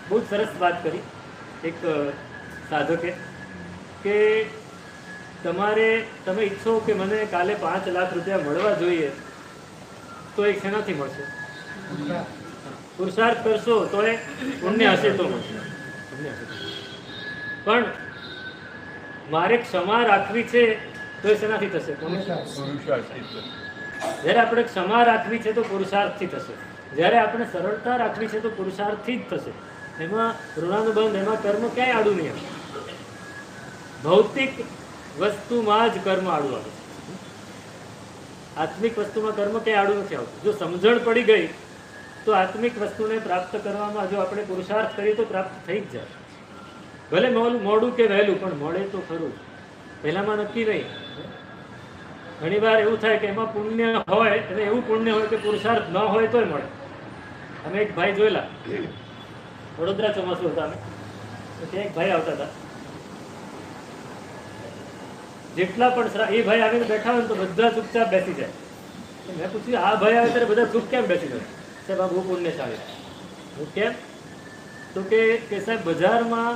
બહુ સરસ વાત કરી એક સાધકે કે તમે ઈચ્છો કે મને કાલે 5 લાખ રૂપિયા મળવા જોઈએ, તો એ શેનાથી મળશે? પુરુષાર્થ કરશો તો એ પુણ્ય હશે તો મળશે. પણ મારે ક્ષમા રાખવી છે તો એ શેનાથી થશે? જ્યારે આપણે ક્ષમા રાખવી છે તો પુરુષાર્થથી થશે. જ્યારે આપણે સરળતા રાખવી છે તો પુરુષાર્થથી જ થશે. એમાં ઋણાનુબંધ, એમાં કર્મ ક્યાંય આડું નહીં આવે. ભૌતિક વસ્તુમાં જ કર્મ આડું આવે. આત્મિક વસ્તુમાં કર્મ ક્યાંય આડું નથી આવતું. જો સમજણ પડી ગઈ તો આત્મિક વસ્તુને પ્રાપ્ત કરવામાં જો આપણે પુરુષાર્થ કરીએ તો પ્રાપ્ત થઈ જ જાય. ભલે મોડું કે વહેલું, પણ મળે તો ખરું. પહેલામાં નક્કી નહીં. ઘણી વાર એવું થાય કે એમાં પુણ્ય હોય અને એવું પુણ્ય હોય કે પુરુષાર્થ ન હોય તોય મળે. અમે એક ભાઈ જોયેલા, વડોદરા ચોમાસું હતા, અમે ત્યાં એક ભાઈ આવતા હતા. જેટલા પણ એ ભાઈ આવીને બેઠા હોય ને તો બધા ચૂપચાપ બેસી જાય. મેં પૂછ્યું, આ ભાઈ આવે ત્યારે બધા ચૂપ કેમ બેસી જાય? સાહેબ આ બહુ પુણ્યશાળી. હું કેમ? તો કે સાહેબ બજારમાં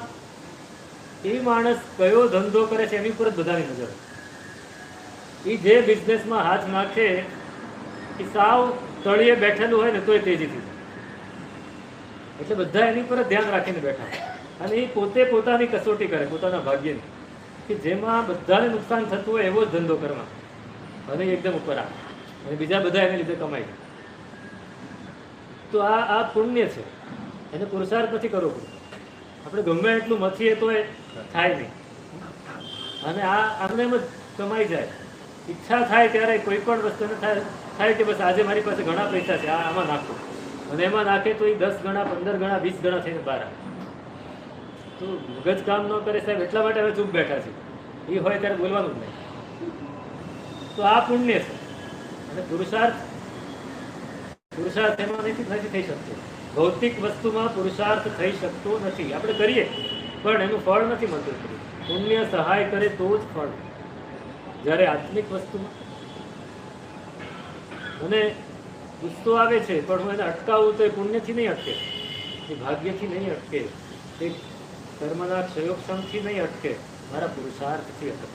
એ માણસ કયો ધંધો કરે છે એની ઉપર જ બધાની નજર. એ જે બિઝનેસમાં હાથ નાખે એ સાવ તળિયે બેઠેલું હોય ને તોય તેજીથી, એટલે બધા એની પર જ ધ્યાન રાખીને બેઠા. અને એ પોતે પોતાની કસોટી કરે, પોતાના ભાગ્યની, કે જેમાં બધાને નુકસાન થતું હોય એવો જ ધંધો કરવા, અને એકદમ ઉપર આવે અને બીજા બધા એને લીધે કમાય. તો આ પુણ્ય છે, એને પુરુષાર્થ નથી કરવો પડતો. આપણે ગમે એટલું મથીએ તો એ થાય નહીં. અને આપણે એમ જ કમાઈ જાય. ઈચ્છા થાય ત્યારે કોઈ પણ વસ્તુને થાય કે બસ આજે મારી પાસે ઘણા પૈસા છે, આમાં નાખો, અને એમાં નાખે તો એ 10 ગણા 15 ગણા 20 ગણા થઈને બહાર આવે. તો મગજ કામ ન કરે સાહેબ, એટલા માટે હવે ચૂપ બેઠા છે. એ હોય ત્યારે બોલવાનું જ નહીં. તો આ પુણ્ય છે. અને પુરુષાર્થ એમાં નથી થઈ શકતો. ભૌતિક વસ્તુમાં પુરુષાર્થ થઈ શકતો નથી. આપણે કરીએ પણ એનું ફળ નથી મળતું. પુણ્ય સહાય કરે તો જ ફળ. જ્યારે આત્મિક વસ્તુમાં મને ગુસ્સો આવે છે પણ હું એને અટકાવું તો એ પુણ્યથી નહીં અટકે, એ ભાગ્યથી નહીં અટકે, એ કર્મના ક્ષયોક્ષમથી નહીં અટકે, મારા પુરુષાર્થથી અટકે.